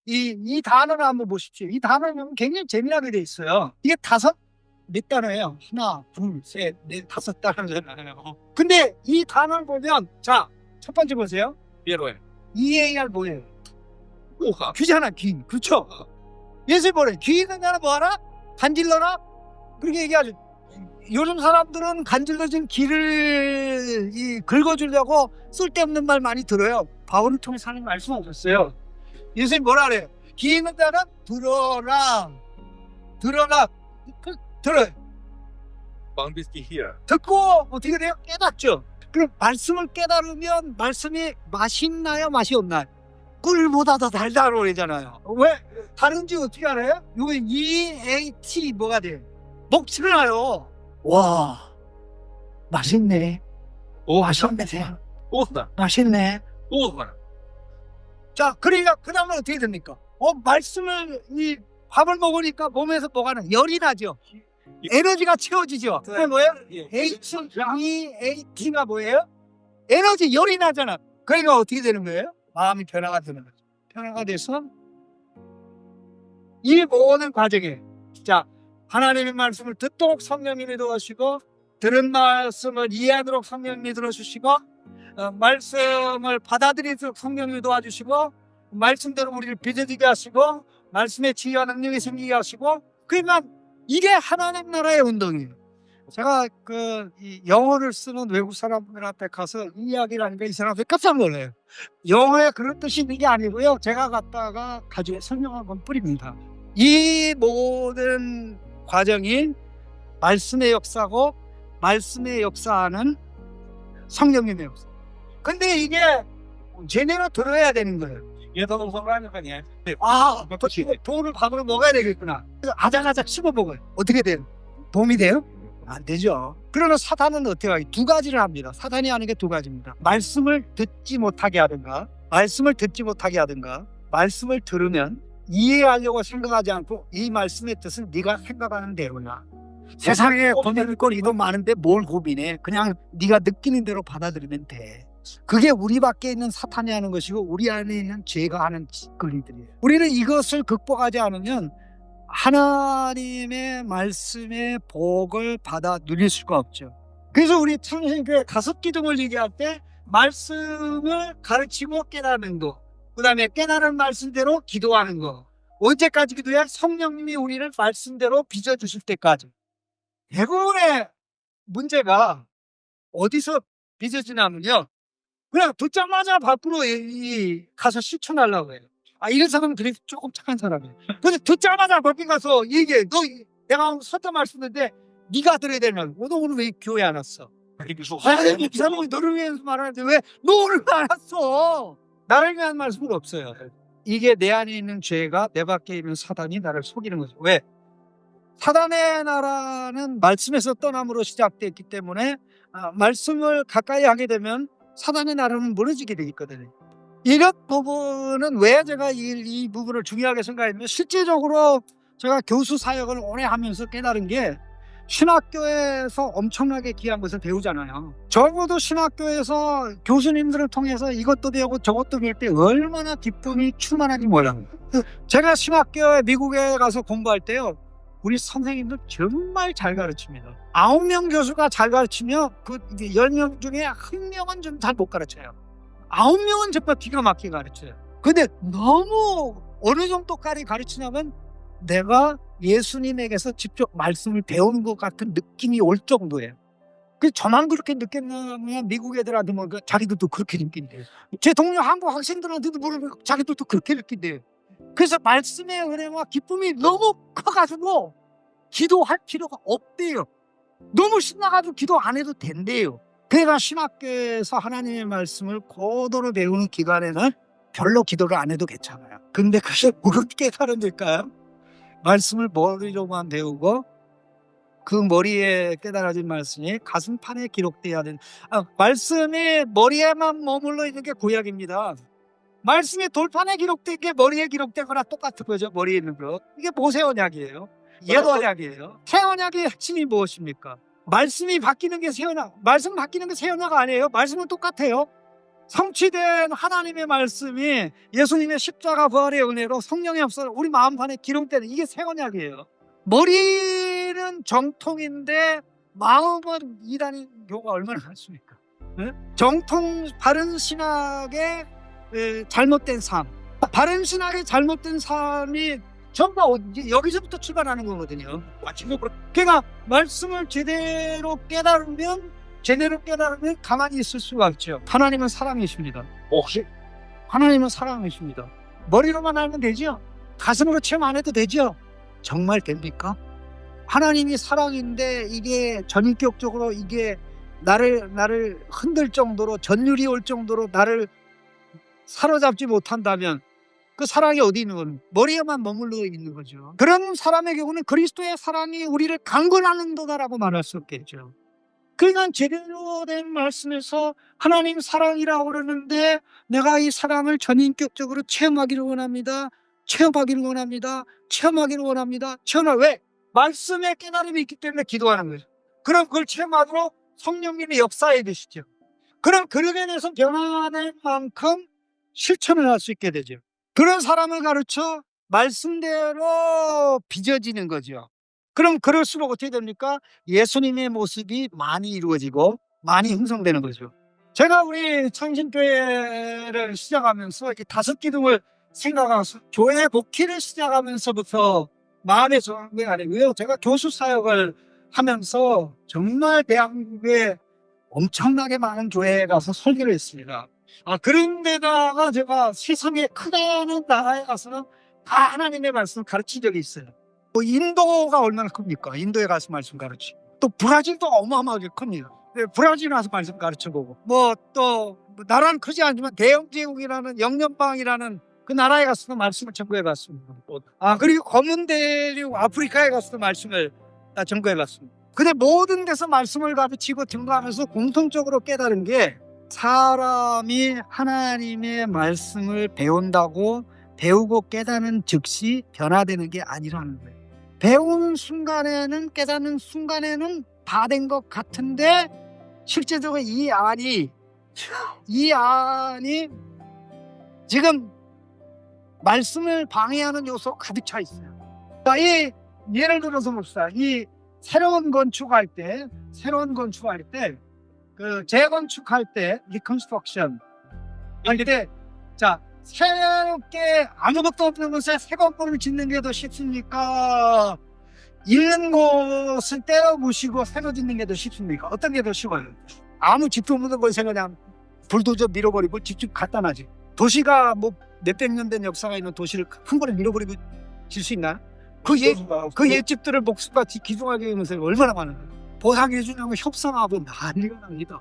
이 단어를 한번 보십시오. 이 단어는 굉장히 재미나게 돼 있어요. 이게 몇 단어예요? 하나, 둘, 셋, 넷, 다섯 단어잖아요. 근데 이 단어를 보면, 자, 첫 번째 보세요. Первое. EAR 뭐예요? Ухо. 귀잖아, 귀. 그렇죠? 예수 뭐래? 귀 있는 자는 뭐하라? 간질러라? 그렇게 얘기하죠. 요즘 사람들은 간질러진 귀를 긁어주려고 쓸데없는 말 많이 들어요. 바울을 통해서 하는 말씀 없었어요. 예수님 뭐라 그래요? 귀 있는 자는 들어라. 들어라. 들어요. По-английски hear. 듣고 어떻게 돼요? 깨닫죠. 그럼 말씀을 깨달으면 말씀이 맛이 있나요? 맛이 없나요? 꿀보다 더 달다고 그러잖아요. 왜? 다른지 어떻게 알아요? 요게 EAT 뭐가 돼요? 먹지를 않아요. 와, 맛있네. Ухо. 맛있네. Вкусно. 맛있네. Ухо. 자, 그러니까 그 다음에 어떻게 됩니까? 밥을 먹으니까 몸에서 뭐가 나? 열이 나죠. 에너지가 채워지죠. 그게 뭐예요? HEAT가 뭐예요? 에너지, 열이 나잖아. 그러니까 어떻게 되는 거예요? 마음이 변화가 되는 거죠. 변화가 돼서 이 모든 과정에, 자, 하나님의 말씀을 듣도록 성령님이 도와주시고, 들은 말씀을 이해하도록 성령님이 들어주시고, 말씀을 받아들이도록 성령님이 도와주시고, 말씀대로 우리를 빚어지게 하시고, 말씀의 지혜와 능력이 생기게 하시고, 그러니까 이게 하나님 나라의 운동이에요. 제가 이 영어를 쓰는 외국 사람들 앞에 가서 이 이야기를 하니까 이 사람들이 깜짝 놀라요. 영어에 그런 뜻이 있는 게 아니고요. 제가 갖다가 가지고 설명한 건 뿐입니다. 이 모든 과정이 말씀의 역사고, 말씀의 역사는 성령님의 역사. 근데 이게 제대로 들어야 되는 거예요. Это нужно правильно понять. 아, 돈을 밥으로 먹어야 되겠구나. 그래서 아작아작 씹어 먹어요. 어떻게 돼요? 도움이 돼요? 안 되죠. 그러나 사단은 어떻게 하요? 두 가지를 합니다. 사단이 하는 게 두 가지입니다. 말씀을 듣지 못하게 하든가, 말씀을 들으면 이해하려고 생각하지 않고 이 말씀의 뜻은 네가 생각하는 대로냐. 세상에 고민할 건 이도 많은데 뭘 고민해. 그냥 네가 느끼는 대로 받아들이면 돼. 그게 우리 밖에 있는 사탄이 하는 것이고 우리 안에 있는 죄가 하는 짓거리들이에요. 우리는 이것을 극복하지 않으면 하나님의 말씀의 복을 받아 누릴 수가 없죠. 그래서 우리 창신교회 다섯 기둥을 얘기할 때 말씀을 가르치고 깨닫는 거, 그 다음에 깨달은 말씀대로 기도하는 거. 언제까지 기도해? 성령님이 우리를 말씀대로 빚어주실 때까지. 대부분의 문제가 어디서 빚어지냐면요, 그냥 듣자마자 밖으로 가서 실천하려고 해요. 이런 사람은 그래도 조금 착한 사람이에요. 근데 듣자마자 밖에 가서 얘기해. 내가 오늘 섰다 말씀했는데 네가 들어야 되냐고. 너 오늘 왜 교회 안 왔어? 이 사람이 너를 위해서 말하는데 왜 너를 안 왔어? 나를 위한 말씀은 없어요. 이게 내 안에 있는 죄가 내 밖에 있는 사단이 나를 속이는 거죠. 왜? 사단의 나라는 말씀에서 떠남으로 시작됐기 때문에 말씀을 가까이 하게 되면 사단의 나라는 무너지게 되어 있거든요. 이런 부분은 왜 제가 이 부분을 중요하게 생각했냐면, 실제적으로 제가 교수 사역을 오래 하면서 깨달은 게, 신학교에서 엄청나게 귀한 것을 배우잖아요. 적어도 신학교에서 교수님들을 통해서 이것도 배우고 저것도 배울 때 얼마나 기쁨이 충만한지 몰라요. 제가 신학교에 미국에 가서 공부할 때요, 우리 선생님들 정말 잘 가르칩니다. 9명 교수가 잘 가르치면 그 10명 중에 1명은 좀 잘 못 가르쳐요. 9명은 정말 기가 막히게 가르쳐요. 근데 너무 어느 정도까지 가르치냐면 내가 예수님에게서 직접 말씀을 배우는 것 같은 느낌이 올 정도예요. 그래서 저만 그렇게 느꼈냐면 미국 애들한테 뭐 자기들도 그렇게 느낀대요. 제 동료 한국 학생들한테도 물으면 자기들도 그렇게 느낀대요. 그래서 말씀의 은혜와 기쁨이 너무 커가지고 기도할 필요가 없대요. 너무 신나가지고 기도 안 해도 된대요. 그러니까 신학교에서 하나님의 말씀을 고도로 배우는 기간에는 별로 기도를 안 해도 괜찮아요. 근데 그게 무슨 깨달음일까요? 말씀을 머리로만 배우고 그 머리에 깨달아진 말씀이 가슴판에 기록돼야 되는, 말씀이 머리에만 머물러 있는 게 구약입니다. 말씀이 돌판에 기록된 게 머리에 기록된 거랑 똑같은 거죠. 머리에 있는 거. 이게 모세 언약이에요. 옛 언약이에요. 새 언약의 핵심이 무엇입니까? 말씀이 바뀌는 게 새 언약. 말씀 바뀌는 게 새 언약 아니에요. 말씀은 똑같아요. 성취된 하나님의 말씀이 예수님의 십자가 부활의 은혜로 성령의 역사로 우리 마음 안에 기름때는 이게 새 언약이에요. 머리는 정통인데 마음은 이단인 경우가 얼마나 많습니까? 정통 바른 신학의 잘못된 삶, 바른 신학의 잘못된 삶이 전부 여기서부터 출발하는 거거든요. 그러니까 말씀을 제대로 깨달으면 가만히 있을 수가 없죠. 하나님은 사랑이십니다. 하나님은 사랑이십니다. 머리로만 알면 되죠? 가슴으로 체험 안 해도 되죠? 정말 됩니까? 하나님이 사랑인데 이게 전격적으로 이게 나를 흔들 정도로 전율이 올 정도로 나를 사로잡지 못한다면 그 사랑이 어디 있는 건 머리에만 머물러 있는 거죠. 그런 사람의 경우는 그리스도의 사랑이 우리를 강건하는도다라고 말할 수 없겠죠. 그러니까 제대로 된 말씀에서 하나님 사랑이라고 그러는데 내가 이 사랑을 전인격적으로 체험하기를 원합니다. 왜? 말씀의 깨달음이 있기 때문에 기도하는 거죠. 그럼 그걸 체험하도록 성령님이 역사해 주시죠. 그럼 그렇게 돼서 변화될 만큼 실천을 할 수 있게 되죠. 그런 사람을 가르쳐 말씀대로 빚어지는 거죠. 그럼 그럴수록 어떻게 됩니까? 예수님의 모습이 많이 이루어지고 많이 형성되는 거죠. 제가 우리 창신교회를 시작하면서 이렇게 5기둥을 생각하면서 교회 복귀를 시작하면서부터 마음에 정한 게 아니고요. 제가 교수 사역을 하면서 정말 대한민국에 엄청나게 많은 교회에 가서 설교를 했습니다. 그런 데다가 제가 세상에 크다는 나라에 가서는 다 하나님의 말씀을 가르친 적이 있어요. 인도가 얼마나 큽니까? 인도에 가서 말씀 가르치고 또 브라질도 어마어마하게 큽니다. 브라질 가서 말씀 가르쳐보고 또 나라는 크지 않지만 대영제국이라는 영연방이라는 그 나라에 가서도 말씀을 전거해봤습니다. 그리고 검은 대륙 아프리카에 가서도 말씀을 다 전거해봤습니다. 근데 모든 데서 말씀을 가르치고 증거하면서 공통적으로 깨달은 게 사람이 하나님의 말씀을 배운다고 배우고 깨닫는 즉시 변화되는 게 아니라는 거예요. 배우는 순간에는 깨닫는 순간에는 다 된 것 같은데 실제적으로 이 안이 지금 말씀을 방해하는 요소 가득 차 있어요. 예를 들어서 봅시다. 이 새로운 건축할 때 그 재건축할 때 리컨스트럭션 할 때 새롭게 아무것도 없는 곳에 새 건물을 짓는 게 더 쉽습니까? 있는 곳을 때려 부시고 새로 짓는 게 더 쉽습니까? 어떤 게 더 쉬워요? 아무 집도 없는 곳에 그냥 불도저 밀어버리고 직접 갖다 놔지. 도시가 뭐 몇백 년 된 역사가 있는 도시를 한 번에 밀어버리고 질 수 있나? 그 옛집들을 목숨과 기둥하게 하면서 얼마나 많은가? 보상해 주려고 협상하고 난리가 납니다.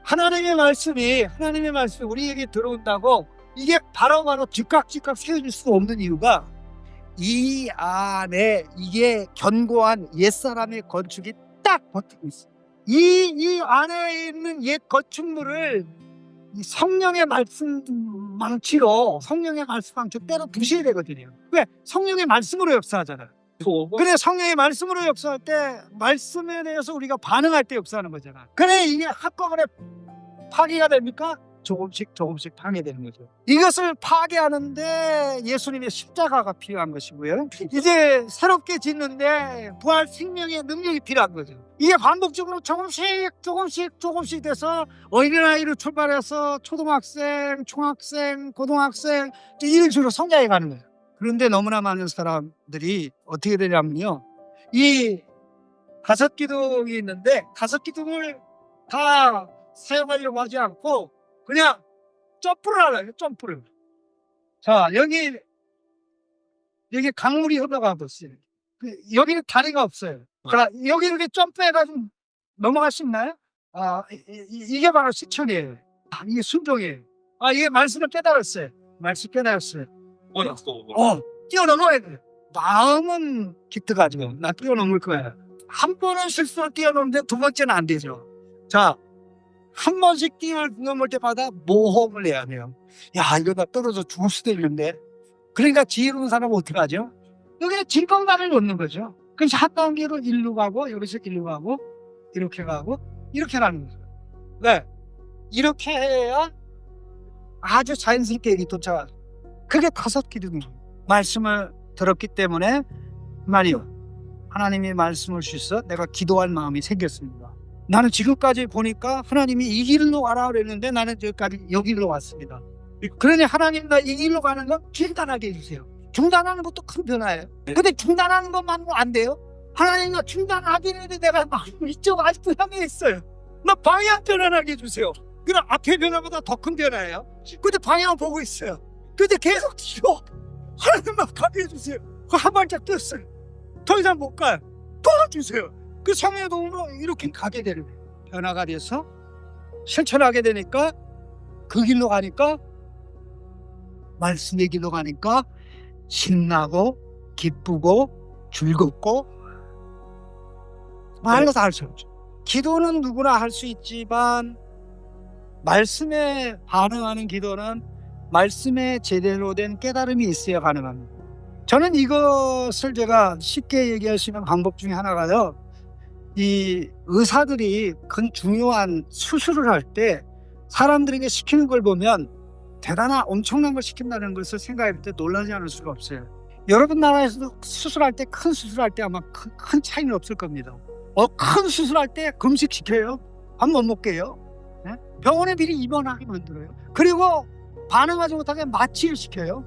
하나님의 말씀이 우리에게 들어온다고 이게 바로바로 즉각 세워질 수 없는 이유가 이 안에 이게 견고한 옛사람의 건축이 딱 버티고 있어요. 이 안에 있는 옛 건축물을 이 성령의 말씀 망치로 때려 부셔야 되거든요. 왜? 성령의 말씀으로 역사하잖아요. 그래, 성령의 말씀으로 역사할 때 말씀에 대해서 우리가 반응할 때 역사하는 거잖아. 그래, 이게 한꺼번에 파괴가 됩니까? 조금씩 파괴되는 거죠. 이것을 파괴하는데 예수님의 십자가가 필요한 것이고요. 이제 새롭게 짓는데 부활 생명의 능력이 필요한 거죠. 이게 반복적으로 조금씩 돼서 어린아이로 출발해서 초등학생, 중학생, 고등학생 이런 식으로 성장해 가는 거예요. 그런데 너무나 많은 사람들이 어떻게 되냐면요. 이 5기둥이 있는데 5기둥을 다 사용하려고 하지 않고 그냥 점프를 하려고. 점프를. 자, 여기 강물이 흘러가고 있어요. 여기는 다리가 없어요. 자, 여기 이렇게 점프해가지고 넘어갈 수 있나요? 이게 바로 실천이에요. 이게 순종이에요. 이게 말씀을 깨달았어요. 뛰어넘어야 돼요. 마음은 기특하죠. 나 뛰어넘을 거야. 한 번은 실수로 뛰어넘는데 두 번째는 안 되죠. 자, 한 번씩 뛰어넘을 때마다 모험을 해야 돼요. 이거 나 떨어져 죽을 수도 있는데. 그러니까 지혜로운 사람은 어떻게 하죠? 여기에 질병감을 놓는 거죠. 그래서 한 단계로 일로 가고 여기서 일로 가고 이렇게 가고 이렇게 가는 거죠. 네, 이렇게 해야 아주 자연스럽게 여기 도착. 그게 다섯 기둥이에요. 말씀을 들었기 때문에 말이요. 하나님이 말씀을 주셔서 내가 기도할 마음이 생겼습니다. 나는 지금까지 보니까 하나님이 이 길로 가라 그랬는데 나는 여기까지 여기로 왔습니다. 그러니 하나님 나 이 길로 가는 건 중단하게 해주세요. 중단하는 것도 큰 변화예요. 근데 중단하는 것만으로 안 돼요. 하나님 나 중단하기는 해도 내가 이쪽 아직도 향해 있어요. 나 방향 변화하게 해주세요. 그럼 앞에 변화보다 더 큰 변화예요. 근데 방향 보고 있어요. 근데 계속 뒤로 하나님만 가게 해주세요. 한 발짝 뛰었어요. 더 이상 못 가요. 도와주세요. 그 성령의 도움으로 이렇게 가게 되는 거예요. 변화가 돼서 실천하게 되니까 그 길로 가니까 말씀의 길로 가니까 신나고 기쁘고 즐겁고 말로 다 할 수 없죠. 기도는 누구나 할 수 있지만 말씀에 반응하는 기도는 말씀에 제대로 된 깨달음이 있어야 가능합니다. 저는 이것을 제가 쉽게 얘기할 수 있는 방법 중에 하나가요. 이 의사들이 큰 중요한 수술을 할 때 사람들에게 시키는 걸 보면 대단한 엄청난 걸 시킨다는 것을 생각할 때 놀라지 않을 수가 없어요. 여러분 나라에서도 수술할 때 큰 수술할 때 아마 큰 차이는 없을 겁니다. 큰 수술할 때 금식 시켜요. 밥 못 먹게 해요. 네? 병원에 미리 입원하게 만들어요. 그리고 반응하지 못하게 마취를 시켜요.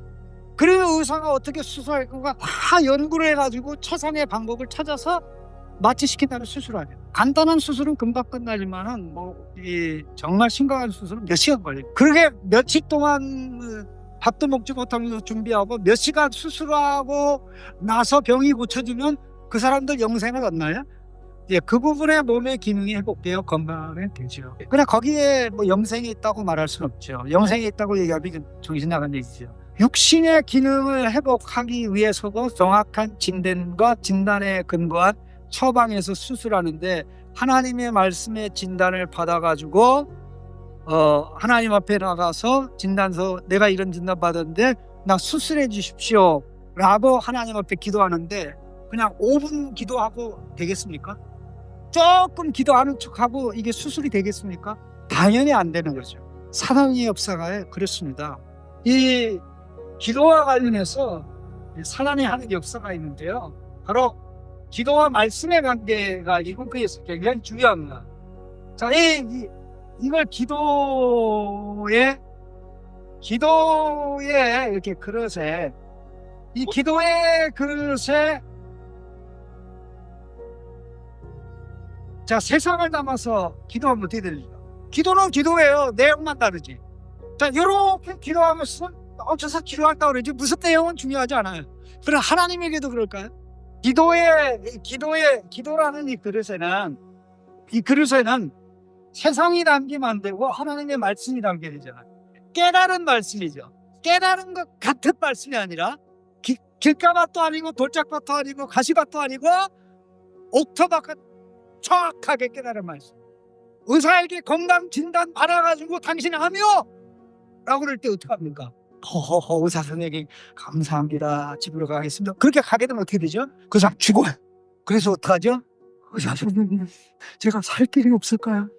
그리고 의사가 어떻게 수술할 건가 다 연구를 해가지고 최선의 방법을 찾아서 마취시킨다는 수술을 하죠. 간단한 수술은 금방 끝나지만은 정말 심각한 수술은 몇 시간 걸려요. 그렇게 며칠 동안 밥도 먹지 못하면서 준비하고 몇 시간 수술하고 나서 병이 고쳐지면 그 사람들 영생을 얻나요? 예, 그 부분에 몸의 기능이 회복되어 건강하게 되죠. 그러나 거기에 영생이 있다고 말할 수는 없죠. 영생이 있다고 얘기하면 정신 나간 얘기죠. 육신의 기능을 회복하기 위해서도 정확한 진단과 진단에 근거한 처방에서 수술하는데 하나님의 말씀의 진단을 받아가지고 하나님 앞에 나가서 진단서 내가 이런 진단 받았는데 나 수술해 주십시오 라고 하나님 앞에 기도하는데 그냥 5분 기도하고 되겠습니까? 조금 기도하는 척하고 이게 수술이 되겠습니까? 당연히 안 되는 거죠. 사랑의 역사가 그렇습니다. 이 기도와 관련해서 사단이 하는 역사가 있는데요. 바로 기도와 말씀의 관계가 이 문구에서 굉장히 중요합니다. 자, 이걸 기도의 이렇게 그릇에 이 기도의 그릇에 자 세상을 담아서 기도하면 어떻게 됩니까? 기도는 기도예요. 내용만 다르지. 자 이렇게 기도하면서 엎쳐서 기도한다 그러지 무슨 내용은 중요하지 않아요. 그럼 하나님에게도 그럴까요? 기도라는 이 그릇에는 세상이 담기면 안 되고 하나님의 말씀이 담겨야 되잖아요. 깨달은 말씀이죠. 깨달은 것 같은 말씀이 아니라 길가밭도 아니고 돌짝밭도 아니고 가시밭도 아니고 옥토밭 정확하게 깨달은 말씀. 의사에게 건강 진단 받아가지고 당신이 하며 라고 그럴 때 어떡합니까? 의사 선생님 감사합니다. 집으로 가겠습니다. 그렇게 가게 되면 어떻게 되죠? 그 사람 죽어요. 그래서 어떡하죠? 의사 선생님 제가 살 길이 없을까요?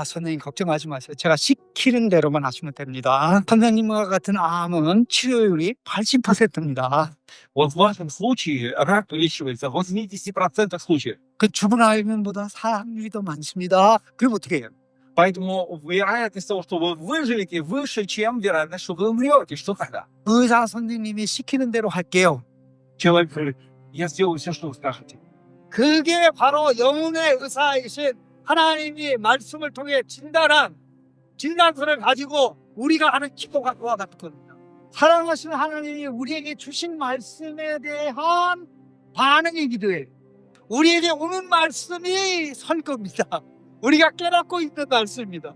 선생님 걱정하지 마세요. 제가 시키는 대로만 하시면 됩니다. 선생님과 같은 암은 치료율이 80%입니다. Вот в вашем случае рак вылечивается в 80% случаев. 그 죽은 아이면보다 사망률이 더 많습니다. 그럼 어떻게 해요? Поэтому вероятность того, что вы выживете, выше, чем вероятность, что вы умрете. Что тогда? 의사 선생님이 시키는 대로 할게요. Человек говорит, я сделаю все, что вы скажете. 그게 바로 영혼의 의사이신 하나님이 말씀을 통해 진단한 진단서를 가지고 우리가 하는 기도가 그와 같은 겁니다. 사랑하시는 하나님이 우리에게 주신 말씀에 대한 반응의 기도예요. 우리에게 오는 말씀이 설 겁니다. 우리가 깨닫고 있는 말씀입니다.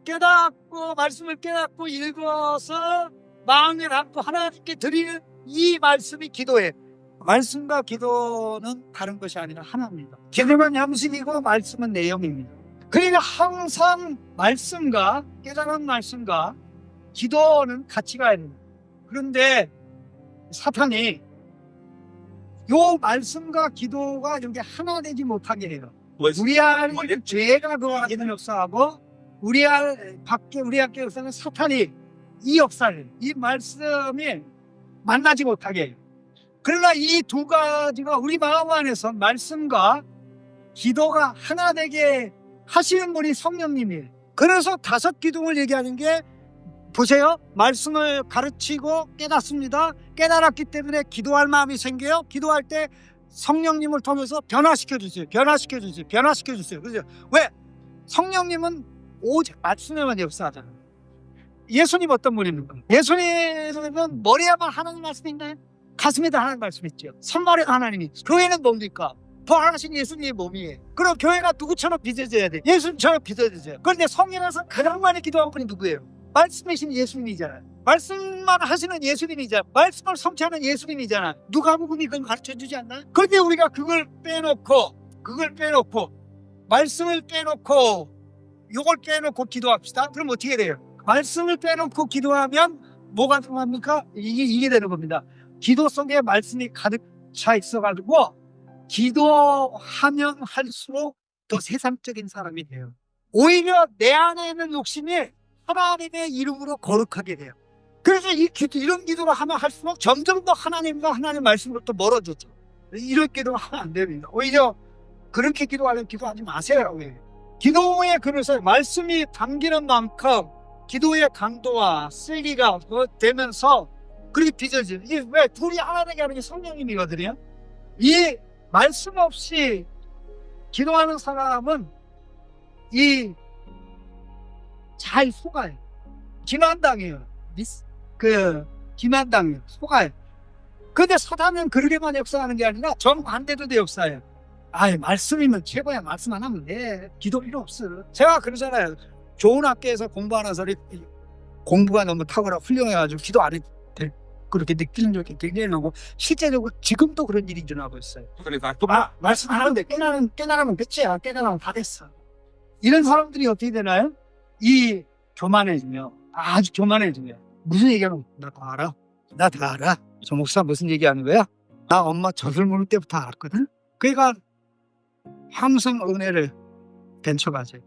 깨닫고 말씀을 깨닫고 읽어서 마음에 담고 하나님께 드리는 이 말씀이 기도예요. 말씀과 기도는 다른 것이 아니라 하나입니다. 기도는 양심이고 말씀은 내용입니다. 그러니까 항상 말씀과 깨달은 말씀과 기도는 같이 가야 됩니다. 그런데 사탄이 요 말씀과 기도가 이게 하나 되지 못하게 해요. 우리 안에 죄가 그와 같은 역사하고 밖에 우리 학교 역사는 사탄이 이 역사를, 이 말씀이 만나지 못하게 해요. 그러나 이 두 가지가 우리 마음 안에서 말씀과 기도가 하나 되게 하시는 분이 성령님이에요. 그래서 다섯 기둥을 얘기하는 게, 보세요. 말씀을 가르치고 깨닫습니다. 깨달았기 때문에 기도할 마음이 생겨요. 기도할 때 성령님을 통해서 변화시켜 주세요. 변화시켜 주세요. 변화시켜 주세요. 그죠? 왜? 성령님은 오직 말씀에만 역사하잖아요. 예수님 어떤 분입니까? 예수님은 머리에만 하나님 말씀이 있나요? 가슴에도 하나님 말씀이 있죠. 손발에 하나님이 있죠. 교회는 뭡니까? 부활하신 예수님의 몸이에요. 그럼 교회가 누구처럼 빚어져야 돼? 예수님처럼 빚어져요. 그런데 성령에서 가장 많이 기도한 분이 누구예요? 말씀이신 예수님이잖아요. 말씀만 하시는 예수님이잖아요. 말씀을 성취하는 예수님이잖아요. 누가복음이 그걸 가르쳐주지 않나요? 그런데 우리가 그걸 빼놓고 말씀을 빼놓고 요걸 빼놓고 기도합시다. 그럼 어떻게 돼요? 말씀을 빼놓고 기도하면 뭐가 통합니까? 이게 되는 겁니다. 기도 속에 말씀이 가득 차 있어가지고 기도하면 할수록 더 세상적인 사람이 돼요. 오히려 내 안에 있는 욕심이 하나님의 이름으로 거룩하게 돼요. 그래서 이런 기도를 하면 할수록 점점 더 하나님과 하나님 말씀으로부터 멀어졌죠. 이런 기도를 하면 안 됩니다. 오히려 그렇게 기도하지 마세요. 기도의 그릇에 말씀이 담기는 만큼 기도의 강도와 세기가 되면서 그렇게 빚어져요. 이게 왜? 둘이 하나 되게 하는 게 성령님이거든요. 이 말씀 없이 기도하는 사람은 잘 속아요. 기만당해요. 기만당해요. 속아요. 근데 사단은 그렇게만 역사하는 게 아니라 정반대도 역사해요. 말씀이면 최고야. 말씀만 하면 돼. 기도 필요 없어. 제가 그러잖아요. 좋은 학교에서 공부하는 사람이 공부가 너무 탁월하고 훌륭해가지고 기도 안 해도 돼. 그렇게 느끼는 적이 굉장히 많고, 실제적으로 지금도 그런 일이 일어나고 있어요. 말씀 하는데 깨달으면 끝이야. 깨달으면 다 됐어. 이런 사람들이 어떻게 되나요? 교만해지며, 아주 교만해지며, 무슨 얘기하면 나 다 알아. 나 다 알아. 저 목사 무슨 얘기하는 거야? 나 엄마 젖을 먹을 때부터 알았거든. 그러니까 항상 은혜를 ben쳐가세요.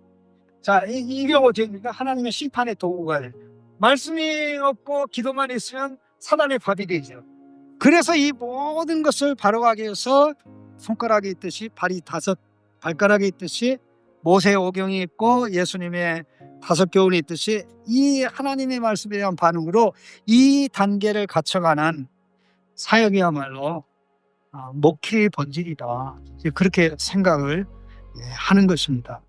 자, 이 경우 어떻게 하나님의 심판의 도구가 돼요. 말씀이 없고 기도만 있으면 사단의 밥이 되죠. 그래서 이 모든 것을 바로가게 해서 손가락이 있듯이 발가락이 있듯이 모세의 오경이 있고 예수님의 5교훈이 있듯이 이 하나님의 말씀에 대한 반응으로 이 단계를 갖춰가는 사역이야말로 목회의 본질이다. 그렇게 생각을 하는 것입니다.